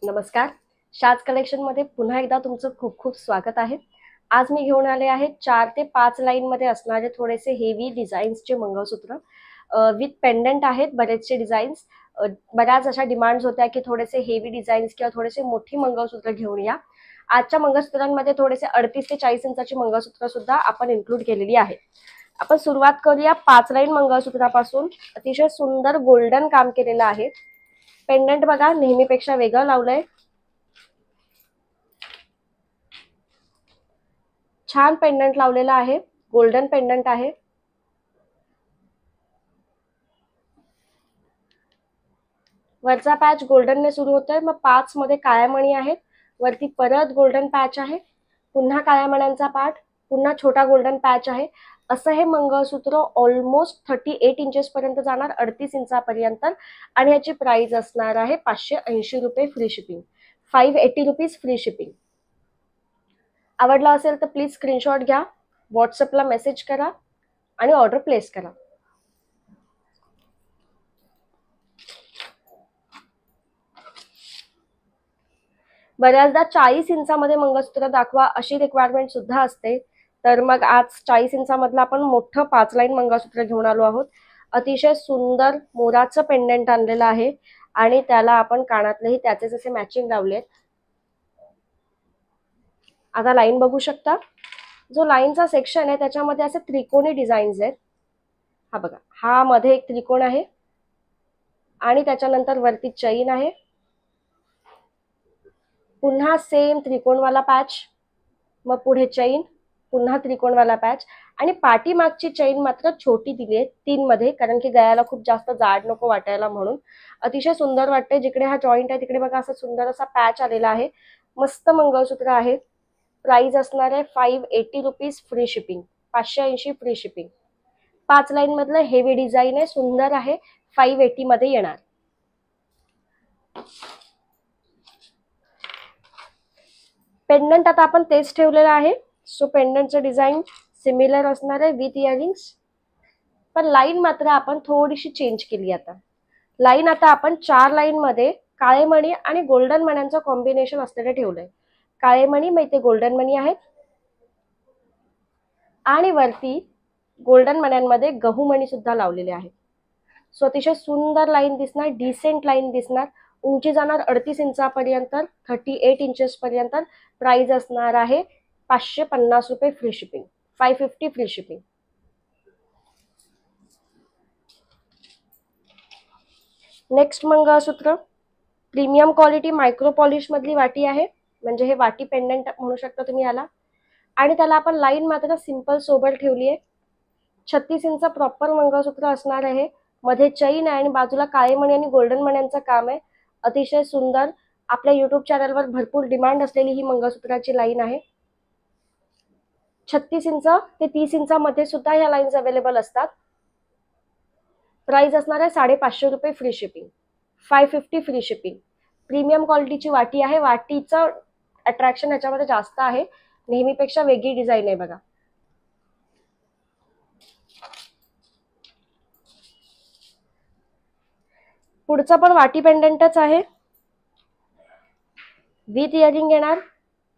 नमस्कार. शाज कलेक्शनमध्ये पुन्हा एकदा तुमचं खूप खूप स्वागत आहे. आज मी घेऊन आले आहे 4 ते 5 लाईनमध्ये असणारे थोडेसे हेवी डिझाईन्सचे मंगळसूत्र विथ पेंडंट आहेत. बरेचसे डिझाईन्स बऱ्याच अशा डिमांड्स होत्या की थोडेसे हेवी डिझाईन्स किंवा थोडेसे मोठी मंगळसूत्र घेऊन या. आजच्या मंगळसूत्रांमध्ये थोडेसे 38 ते 40 इंचाची मंगळसूत्र सुद्धा आपण इन्क्लूड केलेली आहे. आपण सुरुवात करूया 5 लाईन मंगळसूत्रापासून. अतिशय सुंदर गोल्डन काम केलेलं आहे. पेंडंट बघा नेहमीपेक्षा वेगळं लावलंय. छान पेंडंट लावलेला आहे. गोल्डन पेंडंट आहे. वरचा पॅच गोल्डनने सुरू होतोय, मग 5 मध्ये काळ्या मणी आहेत. वरती परत गोल्डन पॅच आहे. पुन्हा काळ्या मण्यांचा पार्ट, पुन्हा छोटा गोल्डन पॅच आहे. असं हे मंगळसूत्र ऑलमोस्ट 38 इंचेस पर्यंत जाणार, 38 इंचापर्यंत. आणि याची प्राइस असणार आहे 580 रुपये free shipping. 580 rupees free shipping. आवडला असेल तर प्लीज स्क्रीनशॉट घ्या, व्हॉट्सअपला मेसेज करा आणि ऑर्डर प्लेस करा. बऱ्याचदा 40 इंचामध्ये मंगळसूत्र दाखवा अशी रिक्वायरमेंट सुद्धा असते. तर मग आज 40 इंचामधलं आपण मोठं 5 लाईन मंगळसूत्र घेऊन आलो आहोत. अतिशय सुंदर मोराचं पेंडंट आणलेलं आहे आणि त्याला आपण कानातलेही त्याचेच असे मॅचिंग लावलेत. आता लाईन बघू शकता. जो लाईनचा सेक्शन आहे त्याच्यामध्ये असे त्रिकोणी डिझाईन्स आहेत. हा बघा, हा मध्ये एक त्रिकोण आहे आणि त्याच्यानंतर वरती चैन आहे. पुन्हा सेम त्रिकोणवाला पॅच, मग पुढे चैन, पुन्हा त्रिकोणवाला पॅच आणि पाठीमागची चैन मात्र छोटी दिली आहे 3 मध्ये, कारण की गळ्याला खूप जास्त जाड नको वाटायला म्हणून. अतिशय सुंदर वाटते. जिकडे हा जॉईंट आहे तिकडे बघा असा सुंदर असा पॅच आलेला आहे. मस्त मंगळसूत्र आहे. प्राइस असणार आहे 580 rupees free shipping. 580 free shipping. 5 line मधलं हेवी डिझाईन आहे, सुंदर आहे. 580 मध्ये येणार. पेंडंट आता आपण तेच ठेवलेलं आहे. सो पेंडंटचं डिझाईन सिमिलर असणार आहे विथ इयरिंग्स, पण लाईन मात्र आपण थोडीशी चेंज केली. आता लाईन आपण 4 लाईन मध्ये काळे मणी आणि गोल्डन मण्यांचं कॉम्बिनेशन असलेलं ठेवलंय. काळे मणी मग इथे गोल्डन मणी आहेत आणि वरती गोल्डन मण्यांमध्ये गहू मणी सुद्धा लावलेले आहेत. सो अतिशय सुंदर लाईन दिसणार, डिसेंट लाईन दिसणार. उंची जाणार 38 इंचापर्यंत, 38 इंचेस पर्यंत. प्राइस असणार आहे 550 रुपये free shipping. 550 free shipping. Next mangalsutra premium quality micro polish मधली वाटी आहे. म्हणजे हे वाटी पेंडंट म्हणू शकता तुम्ही याला. आणि त्याला आपण लाईन मात्र सिंपल सोबर ठेवली आहे. 36 इंच प्रॉपर मंगळसूत्र असणार आहे. मध्ये चैन आहे आणि बाजूला काळे मणी आणि गोल्डन मण्यांचं काम आहे. अतिशय सुंदर. आपल्या युट्यूब चॅनलवर भरपूर डिमांड असलेली ही मंगळसूत्राची लाईन आहे. 36 इंच ते 30 इंचामध्ये सुद्धा ह्या लाईन्स अवेलेबल असतात. प्राइस असणार आहे 550 रुपये free shipping. 550 free shipping. Premium क्वालिटीची वाटी आहे. वाटीचं अट्रॅक्शन याच्यामध्ये जास्त आहे, नेहमीपेक्षा वेगळी डिझाईन आहे बघा. पुढचं पण वाटी पेंडंटच आहे, विथ इयरिंग येणार.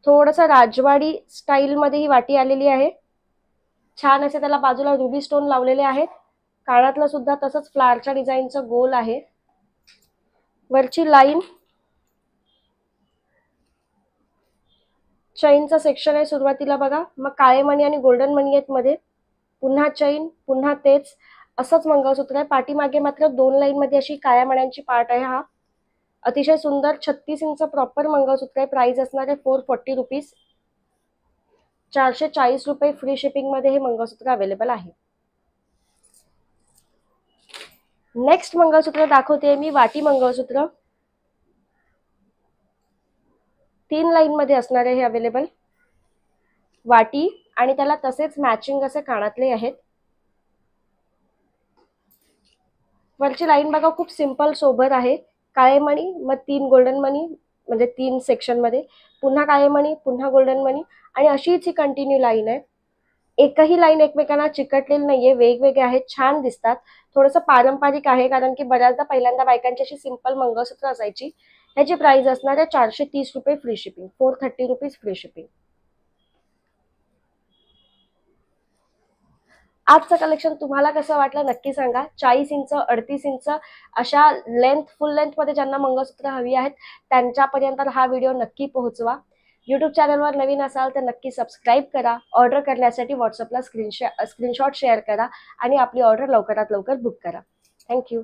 थोडस राजवाडी स्टाईल मध्ये ही वाटी आलेली आहे. छान असे त्याला बाजूला रुबी स्टोन लावलेले आहेत. कानातलं सुद्धा तसंच फ्लावरच्या डिझाईनचं गोल आहे. वरची लाईन चैनचा सेक्शन आहे सुरुवातीला बघा, मग काळे मणी आणि गोल्डन मणी आहेत मध्ये, पुन्हा चैन, पुन्हा तेच. असंच मंगळसूत्र आहे. पाठीमागे मात्र 2 लाईन मध्ये अशी काळ्या मण्यांची पार्ट आहे. हा अतिशय सुंदर 36 इंच प्रॉपर मंगळसूत्र आहे. प्राइस असणार आहे 440 रुपीज. 440 रुपये फ्री शिपिंग मध्ये हे मंगळसूत्र अवेलेबल आहे. नेक्स्ट मंगळसूत्र दाखवते मी, वाटी मंगळसूत्र. 3 लाईन मध्ये असणार आहे हे अवेलेबल. वाटी आणि त्याला तसेच मॅचिंग असे कानातले आहेत. वरची लाईन बघा खूप सिंपल सोबर आहे. काळे मणी, मग 3 गोल्डन मणी, म्हणजे 3 सेक्शन मध्ये, पुन्हा काळे मणी, पुन्हा गोल्डन मणी आणि अशीच ही कंटिन्यू लाईन आहे. एकही लाईन एकमेकांना चिकटलेली नाहीये, वेगवेगळे आहेत, छान दिसतात. थोडंसं पारंपरिक आहे, कारण की बऱ्याचदा पहिल्यांदा बायकांची अशी सिंपल मंगळसूत्र असायची. ह्याची प्राइस असणार आहे 430 रुपये free shipping, 430 rupees free shipping. आजचं कलेक्शन तुम्हाला कसं वाटलं नक्की सांगा. 40 इंच 38 इंच अशा फुल लेंथ मध्ये ज्यांना मंगळसूत्र हवी आहेत त्यांच्यापर्यंत हा व्हिडिओ नक्की पोहोचवा. युट्यूब चॅनलवर नवीन असाल तर नक्की सबस्क्राईब करा. ऑर्डर करण्यासाठी व्हॉट्सअपला स्क्रीनशॉट शेअर करा आणि आपली ऑर्डर लवकरात लवकर बुक करा. थँक्यू.